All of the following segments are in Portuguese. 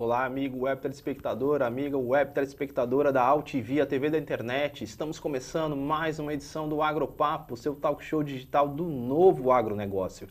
Olá, amigo web telespectador, amiga web telespectadora da AltV, a TV da internet. Estamos começando mais uma edição do Agropapo, seu talk show digital do novo agronegócio.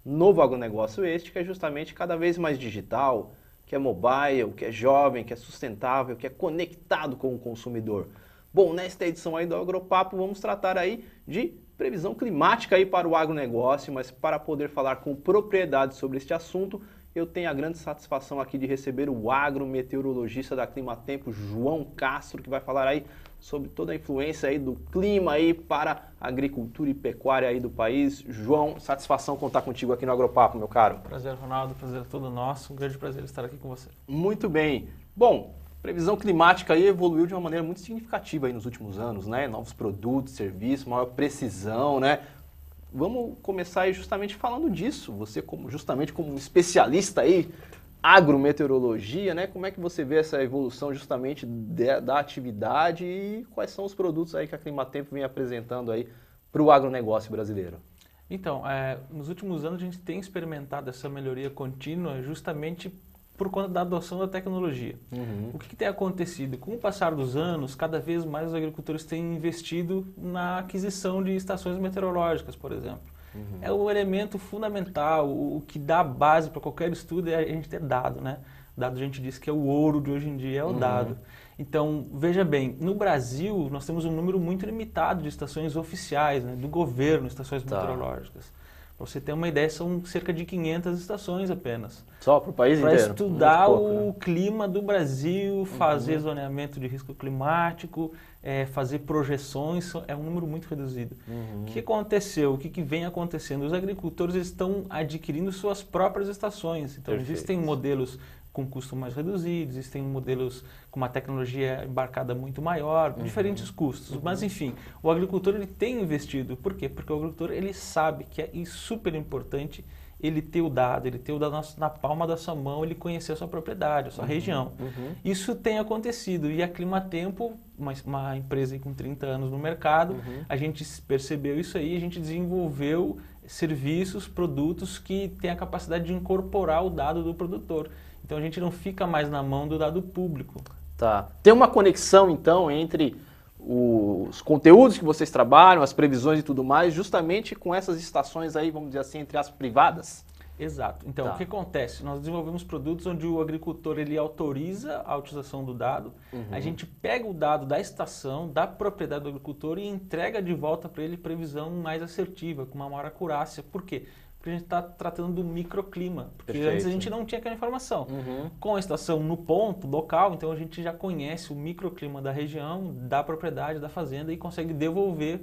Novo agronegócio este que é justamente cada vez mais digital, que é mobile, que é jovem, que é sustentável, que é conectado com o consumidor. Bom, nesta edição aí do Agropapo vamos tratar aí de previsão climática aí para o agronegócio, mas para poder falar com propriedade sobre este assunto, eu tenho a grande satisfação aqui de receber o agrometeorologista da Climatempo, João Castro, que vai falar aí sobre toda a influência aí do clima aí para a agricultura e pecuária aí do país. João, satisfação contar contigo aqui no Agropapo, meu caro. Prazer, Ronaldo, prazer é todo nosso, um grande prazer estar aqui com você. Muito bem. Bom, previsão climática aí evoluiu de uma maneira muito significativa aí nos últimos anos, né? Novos produtos, serviços, maior precisão, né? Vamos começar aí justamente falando disso. Você justamente como um especialista aí, agrometeorologia, né? Como é que você vê essa evolução justamente da atividade e quais são os produtos aí que a Climatempo vem apresentando aí para o agronegócio brasileiro? Então, nos últimos anos a gente tem experimentado essa melhoria contínua justamente por conta da adoção da tecnologia. O que tem acontecido? Com o passar dos anos, cada vez mais os agricultores têm investido na aquisição de estações meteorológicas, por exemplo. É o elemento fundamental, o que dá base para qualquer estudo é a gente ter dado, né? Dado a gente diz que é o ouro de hoje em dia, é o dado. Então, veja bem, no Brasil nós temos um número muito limitado de estações oficiais, né, do governo, estações meteorológicas. Para você ter uma ideia, são cerca de 500 estações apenas. Só para o país inteiro? Para estudar o clima do Brasil, fazer zoneamento de risco climático, fazer projeções, é um número muito reduzido. O que aconteceu? O que vem acontecendo? Os agricultores estão adquirindo suas próprias estações. Então, existem modelos com custo mais reduzido, existem modelos com uma tecnologia embarcada muito maior, diferentes custos. Mas, enfim, o agricultor ele tem investido. Por quê? Porque o agricultor ele sabe que é super importante ele ter o dado, ele ter o dado na palma da sua mão, ele conhecer a sua propriedade, a sua região. Isso tem acontecido e a Climatempo, uma empresa com 30 anos no mercado, a gente percebeu isso aí, a gente desenvolveu serviços, produtos que têm a capacidade de incorporar o dado do produtor. Então a gente não fica mais na mão do dado público. Tá. Tem uma conexão então entre os conteúdos que vocês trabalham, as previsões e tudo mais, justamente com essas estações aí, vamos dizer assim, entre as privadas? Exato. Então, o que acontece? Nós desenvolvemos produtos onde o agricultor ele autoriza a utilização do dado, a gente pega o dado da estação, da propriedade do agricultor e entrega de volta para ele previsão mais assertiva, com uma maior acurácia. Por quê? Porque a gente está tratando do microclima, porque antes a gente não tinha aquela informação. Com a estação no ponto, local, então a gente já conhece o microclima da região, da propriedade, da fazenda e consegue devolver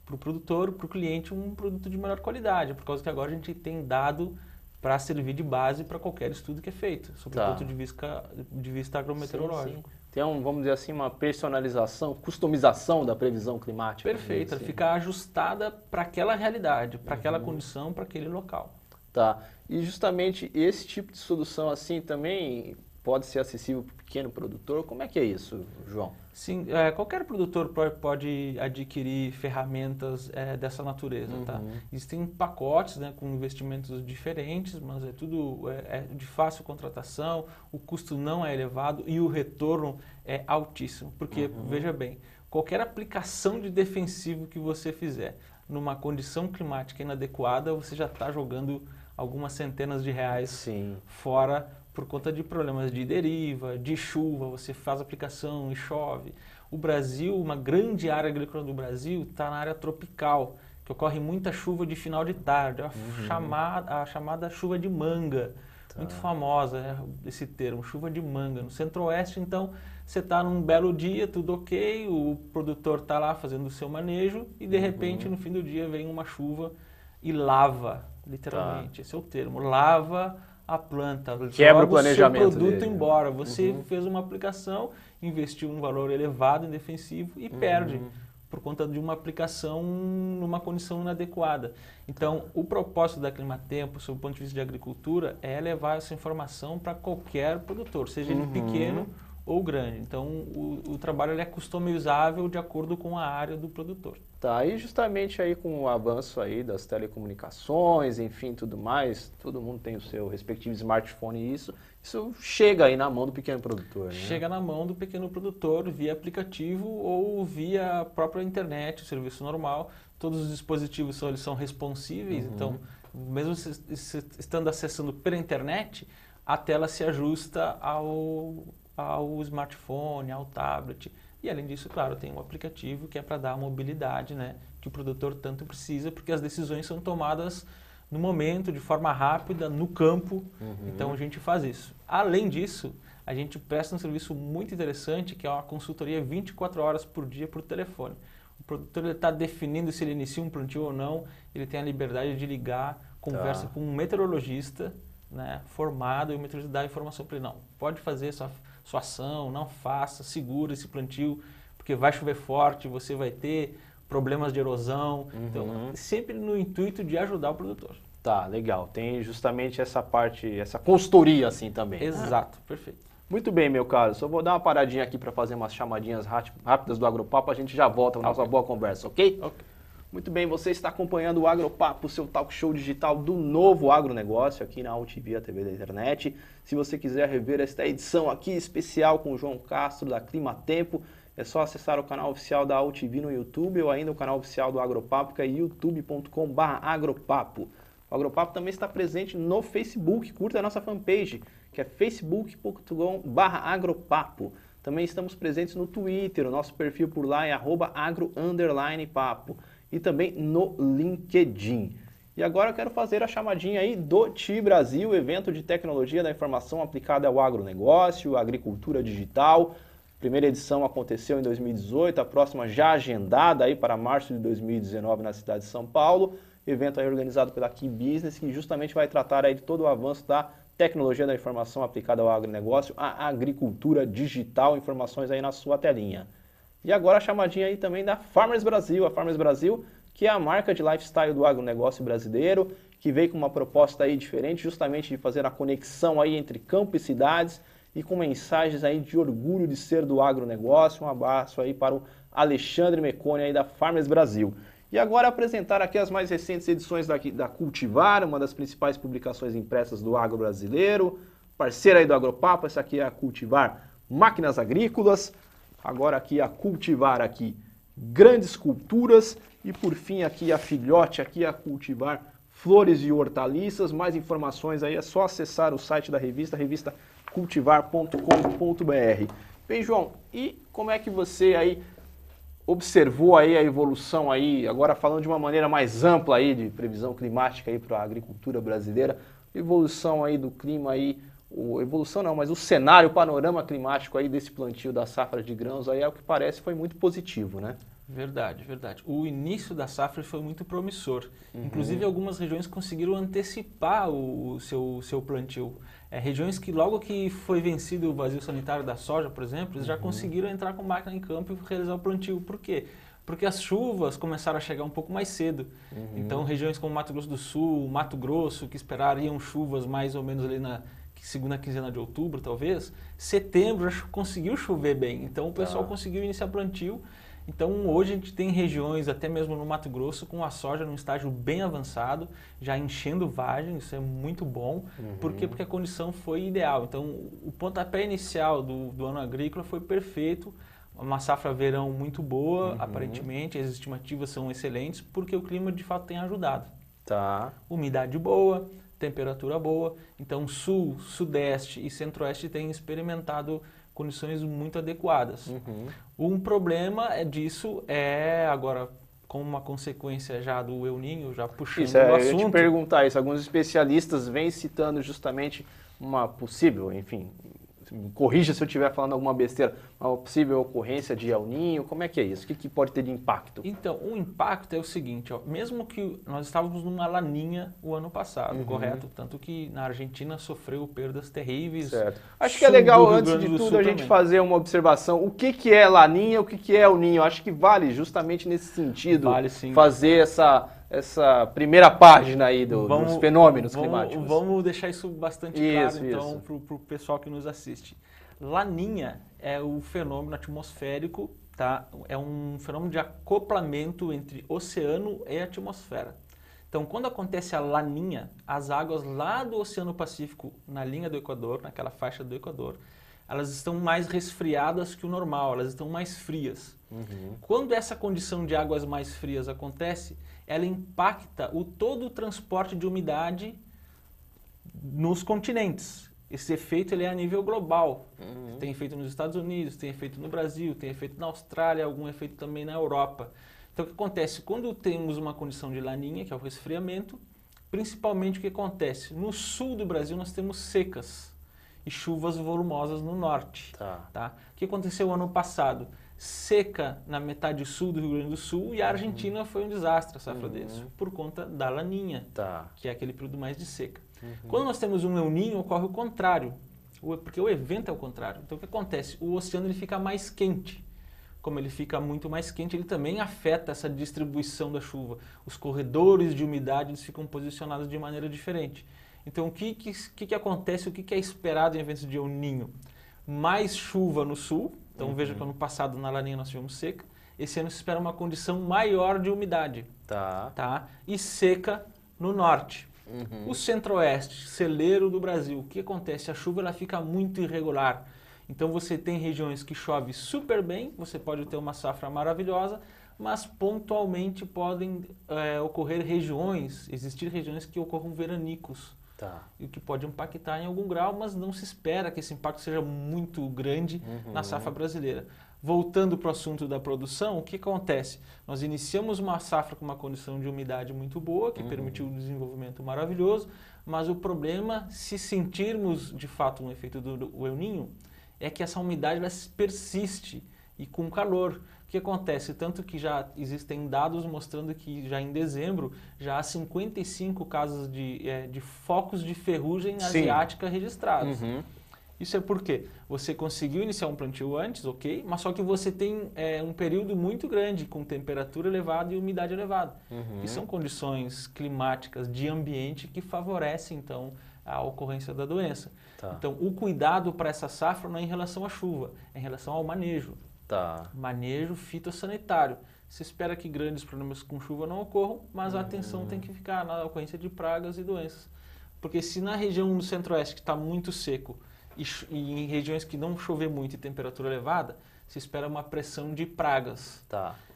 para o produtor, para o cliente, um produto de melhor qualidade, por causa que agora a gente tem dado para servir de base para qualquer estudo que é feito, sob o ponto de vista agrometeorológico. Tem, vamos dizer assim, uma personalização, customização da previsão climática. Perfeito, ela fica ajustada para aquela realidade, para aquela condição, para aquele local. Tá. E justamente esse tipo de solução assim também pode ser acessível para o pequeno produtor? Como é que é isso, João? Sim, qualquer produtor pode adquirir ferramentas dessa natureza, tá? Existem pacotes, né, com investimentos diferentes, mas é tudo de fácil contratação, o custo não é elevado e o retorno é altíssimo. Porque, veja bem, qualquer aplicação de defensivo que você fizer numa condição climática inadequada, você já está jogando algumas centenas de reais fora por conta de problemas de deriva, de chuva, você faz aplicação e chove. O Brasil, uma grande área agrícola do Brasil, está na área tropical, que ocorre muita chuva de final de tarde, a chamada chuva de manga, muito famosa esse termo, chuva de manga. No centro-oeste, então, você está num belo dia, tudo ok, o produtor está lá fazendo o seu manejo e, de repente, no fim do dia, vem uma chuva e lava, literalmente, esse é o termo, lava a planta, quebra o planejamento seu produto dele. embora. Você fez uma aplicação, investiu um valor elevado em defensivo e perde por conta de uma aplicação numa condição inadequada. Então, o propósito da Climatempo, sob o ponto de vista de agricultura, é levar essa informação para qualquer produtor, seja ele pequeno ou grande. Então, o trabalho ele é customizável de acordo com a área do produtor. Tá, e justamente aí com o avanço aí das telecomunicações, enfim, tudo mais, todo mundo tem o seu respectivo smartphone e isso chega aí na mão do pequeno produtor, né? Chega na mão do pequeno produtor via aplicativo ou via própria internet, o serviço normal. Todos os dispositivos eles são responsíveis, então, mesmo estando acessando pela internet, a tela se ajusta ao smartphone, ao tablet. E além disso, claro, tem um aplicativo que é para dar a mobilidade, né, que o produtor tanto precisa, porque as decisões são tomadas no momento, de forma rápida, no campo. Então a gente faz isso. Além disso, a gente presta um serviço muito interessante, que é uma consultoria 24 horas por dia por telefone. O produtor está definindo se ele inicia um plantio ou não, ele tem a liberdade de ligar, conversa com um meteorologista, né, formado, e o meteorologista dá a informação para ele, não, pode fazer sua ação, não faça, segura esse plantio, porque vai chover forte, você vai ter problemas de erosão. Então, sempre no intuito de ajudar o produtor. Tá, legal. Tem justamente essa parte, essa consultoria assim também. Exato, perfeito. Muito bem, meu caro. Só vou dar uma paradinha aqui para fazer umas chamadinhas rápidas do Agropapo, a gente já volta com a nossa boa conversa, ok? Ok. Muito bem, você está acompanhando o Agropapo, seu talk show digital do novo agronegócio aqui na UTV, a TV da internet. Se você quiser rever esta edição aqui especial com o João Castro da Climatempo, é só acessar o canal oficial da UTV no YouTube ou ainda o canal oficial do Agropapo, que é youtube.com/agropapo. O Agropapo também está presente no Facebook, curta a nossa fanpage, que é facebook.com/agropapo. Também estamos presentes no Twitter, o nosso perfil por lá é @agro_papo. E também no LinkedIn. E agora eu quero fazer a chamadinha aí do TI Brasil, evento de tecnologia da informação aplicada ao agronegócio, agricultura digital. A primeira edição aconteceu em 2018, a próxima já agendada aí para março de 2019 na cidade de São Paulo. Evento aí organizado pela Key Business, que justamente vai tratar aí de todo o avanço da tecnologia da informação aplicada ao agronegócio, a agricultura digital, informações aí na sua telinha. E agora a chamadinha aí também da Farmers Brasil. A Farmers Brasil, que é a marca de lifestyle do agronegócio brasileiro, que veio com uma proposta aí diferente, justamente de fazer a conexão aí entre campo e cidades e com mensagens aí de orgulho de ser do agronegócio. Um abraço aí para o Alexandre Meconi aí da Farmers Brasil. E agora apresentar aqui as mais recentes edições da Cultivar, uma das principais publicações impressas do agro brasileiro. Parceira aí do Agropapo, essa aqui é a Cultivar Máquinas Agrícolas. Agora aqui a Cultivar aqui Grandes Culturas e por fim aqui a filhote, aqui a Cultivar Flores e Hortaliças. Mais informações aí é só acessar o site da revista, revistacultivar.com.br. Bem, João, e como é que você aí observou aí a evolução aí, agora falando de uma maneira mais ampla aí de previsão climática aí para a agricultura brasileira, evolução aí do clima aí, evolução não, mas o cenário, o panorama climático aí desse plantio da safra de grãos aí, ao que parece, foi muito positivo, né? Verdade, verdade. O início da safra foi muito promissor. Inclusive, algumas regiões conseguiram antecipar o seu plantio. Regiões que logo que foi vencido o vazio sanitário da soja, por exemplo, eles já conseguiram entrar com máquina em campo e realizar o plantio. Por quê? Porque as chuvas começaram a chegar um pouco mais cedo. Então, regiões como Mato Grosso do Sul, Mato Grosso, que esperariam chuvas mais ou menos ali na segunda quinzena de outubro, talvez, setembro já conseguiu chover bem. Então, o pessoal conseguiu iniciar plantio. Então, hoje a gente tem regiões, até mesmo no Mato Grosso, com a soja num estágio bem avançado, já enchendo vagem, isso é muito bom. Por quê? Porque a condição foi ideal. Então, o pontapé inicial do ano agrícola foi perfeito, uma safra verão muito boa, aparentemente, as estimativas são excelentes, porque o clima de fato tem ajudado. Tá. Umidade boa, temperatura boa, então sul, sudeste e centro-oeste têm experimentado condições muito adequadas. Um problema disso é, agora, como uma consequência já do El Niño, já puxando isso, o assunto... Eu ia te perguntar isso, alguns especialistas vêm citando justamente uma possível, enfim, corrija se eu estiver falando alguma besteira, uma possível ocorrência de El Niño, como é que é isso? O que pode ter de impacto? Então, o impacto é o seguinte, ó, mesmo que nós estávamos numa laninha o ano passado, correto? Tanto que na Argentina sofreu perdas terríveis. Certo. Acho que é legal, antes de tudo, a gente fazer uma observação. O que é laninha, o que é El Niño? Acho que vale justamente nesse sentido fazer essa primeira página aí dos fenômenos climáticos. Vamos deixar isso bastante claro, então, para o pessoal que nos assiste. Laninha é o fenômeno atmosférico, tá? É um fenômeno de acoplamento entre oceano e atmosfera. Então, quando acontece a laninha, as águas lá do Oceano Pacífico, na linha do Equador, naquela faixa do Equador, elas estão mais resfriadas que o normal, elas estão mais frias. Quando essa condição de águas mais frias acontece, ela impacta todo o transporte de umidade nos continentes. Esse efeito ele é a nível global. Tem efeito nos Estados Unidos, tem efeito no Brasil, tem efeito na Austrália, algum efeito também na Europa. Então, o que acontece? Quando temos uma condição de laninha, que é o resfriamento, principalmente o que acontece? No sul do Brasil nós temos secas e chuvas volumosas no norte. Tá? O que aconteceu ano passado? Seca na metade sul do Rio Grande do Sul e a Argentina foi um desastre a safra deles, por conta da laninha, que é aquele período mais de seca. Quando nós temos um El Niño, ocorre o contrário, porque o evento é o contrário. Então, o que acontece? O oceano ele fica mais quente. Como ele fica muito mais quente, ele também afeta essa distribuição da chuva. Os corredores de umidade eles ficam posicionados de maneira diferente. Então, o que acontece, o que é esperado em eventos de El Niño? Mais chuva no sul. Então, veja que ano passado na laninha nós tivemos seca. Esse ano se espera uma condição maior de umidade. Tá? E seca no norte. O centro-oeste, celeiro do Brasil, o que acontece? A chuva ela fica muito irregular. Então você tem regiões que chove super bem, você pode ter uma safra maravilhosa, mas pontualmente podem existir regiões que ocorram veranicos. E o que pode impactar em algum grau, mas não se espera que esse impacto seja muito grande na safra brasileira. Voltando para o assunto da produção, o que acontece? Nós iniciamos uma safra com uma condição de umidade muito boa, que permitiu um desenvolvimento maravilhoso, mas o problema, se sentirmos de fato um efeito do El Niño, é que essa umidade ela persiste e com calor. O que acontece? Tanto que já existem dados mostrando que já em dezembro já há 55 casos de focos de ferrugem asiática registrados. Isso é porque você conseguiu iniciar um plantio antes, ok, mas só que você tem um período muito grande com temperatura elevada e umidade elevada. E são condições climáticas de ambiente que favorecem, então, a ocorrência da doença. Então, o cuidado para essa safra não é em relação à chuva, é em relação ao manejo. Manejo fitossanitário. Se espera que grandes problemas com chuva não ocorram, mas a atenção tem que ficar na ocorrência de pragas e doenças. Porque se na região do centro-oeste que está muito seco e em regiões que não chover muito e temperatura elevada, se espera uma pressão de pragas.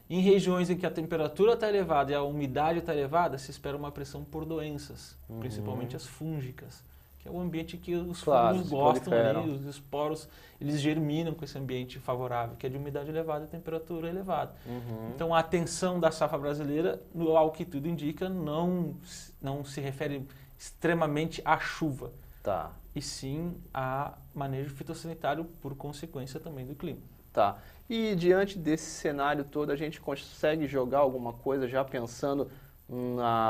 Em regiões em que a temperatura está elevada e a umidade está elevada, se espera uma pressão por doenças, principalmente as fúngicas, que é o ambiente que os fungos gostam ali, os esporos, eles germinam com esse ambiente favorável, que é de umidade elevada e temperatura elevada. Então, a atenção da safra brasileira, ao que tudo indica, não se refere extremamente à chuva, e sim a manejo fitossanitário por consequência também do clima. E diante desse cenário todo, a gente consegue jogar alguma coisa já pensando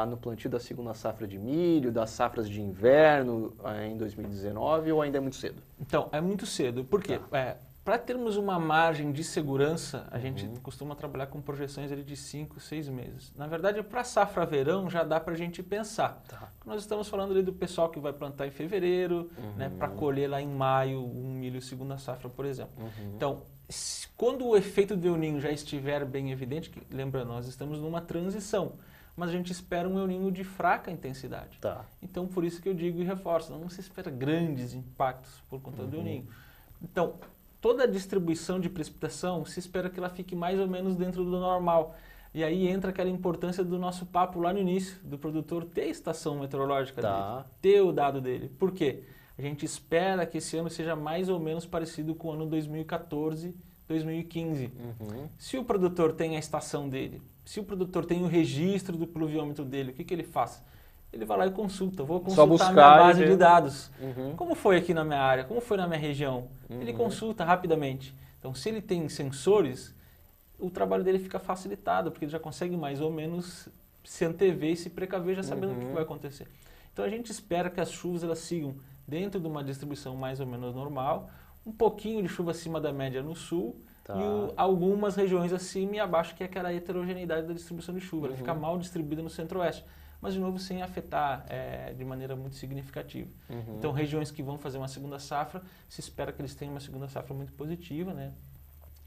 no plantio da segunda safra de milho, das safras de inverno em 2019, ou ainda é muito cedo? Então, é muito cedo. Por quê? Para termos uma margem de segurança, a gente costuma trabalhar com projeções ali de 5, 6 meses. Na verdade, para a safra verão já dá para a gente pensar. Nós estamos falando ali do pessoal que vai plantar em fevereiro, né, para colher lá em maio um milho segunda safra, por exemplo. Então, quando o efeito do El Niño já estiver bem evidente, que, lembrando, nós estamos numa transição, mas a gente espera um El Niño de fraca intensidade. Então, por isso que eu digo e reforço, não se espera grandes impactos por conta do El Niño. Então, toda a distribuição de precipitação se espera que ela fique mais ou menos dentro do normal. E aí entra aquela importância do nosso papo lá no início, do produtor ter a estação meteorológica dele, ter o dado dele. Por quê? A gente espera que esse ano seja mais ou menos parecido com o ano 2014, 2015. Se o produtor tem a estação dele, se o produtor tem o registro do pluviômetro dele, o que ele faz? Ele vai lá e consulta. Vou consultar a minha base de dados. Como foi aqui na minha área? Como foi na minha região? Ele consulta rapidamente. Então, se ele tem sensores, o trabalho dele fica facilitado, porque ele já consegue mais ou menos se antever e se precaver, já sabendo o que vai acontecer. Então, a gente espera que as chuvas elas sigam dentro de uma distribuição mais ou menos normal, um pouquinho de chuva acima da média no sul, e algumas regiões acima e abaixo, que é aquela heterogeneidade da distribuição de chuva. Ela fica mal distribuída no centro-oeste. mas de novo sem afetar de maneira muito significativa. Então, regiões que vão fazer uma segunda safra, se espera que eles tenham uma segunda safra muito positiva, né?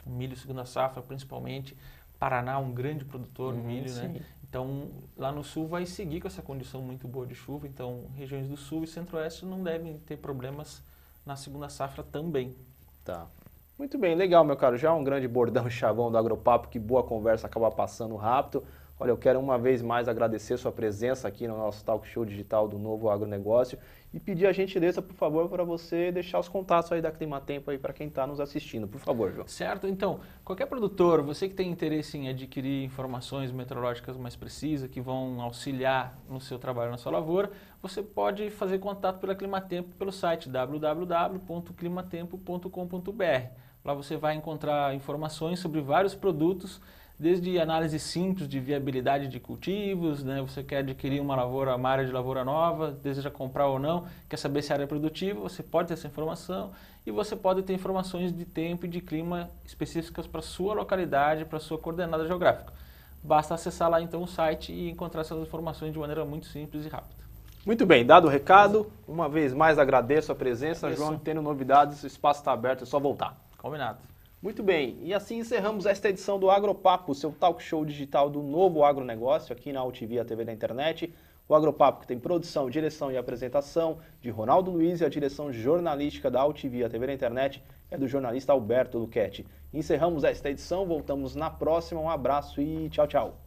O milho segunda safra, principalmente. Paraná, um grande produtor de milho, né? Então, lá no sul vai seguir com essa condição muito boa de chuva. Então, regiões do sul e centro-oeste não devem ter problemas na segunda safra também. Tá. Muito bem, legal, meu caro. Já um grande bordão chavão do Agropapo, que boa conversa acaba passando rápido. Olha, eu quero uma vez mais agradecer sua presença aqui no nosso talk show digital do Novo Agronegócio e pedir a gentileza, por favor, para você deixar os contatos aí da Climatempo aí para quem está nos assistindo, por favor, João. Certo, então, qualquer produtor, você que tem interesse em adquirir informações meteorológicas mais precisas, que vão auxiliar no seu trabalho, na sua lavoura, você pode fazer contato pela Climatempo pelo site www.climatempo.com.br. Lá você vai encontrar informações sobre vários produtos, desde análise simples de viabilidade de cultivos, né? Você quer adquirir uma área de lavoura nova, deseja comprar ou não, quer saber se a área é produtiva, você pode ter essa informação e você pode ter informações de tempo e de clima específicas para a sua localidade, para a sua coordenada geográfica. Basta acessar lá então o site e encontrar essas informações de maneira muito simples e rápida. Muito bem, dado o recado, uma vez mais agradeço a presença, João, tendo novidades, o espaço está aberto, é só voltar. Combinado. Muito bem, e assim encerramos esta edição do Agropapo, seu talk show digital do Novo Agronegócio, aqui na UTV, a TV da internet. O Agropapo que tem produção, direção e apresentação de Ronaldo Luiz e a direção jornalística da UTV, a TV da internet, é do jornalista Alberto Luchetti. Encerramos esta edição, voltamos na próxima, um abraço e tchau, tchau.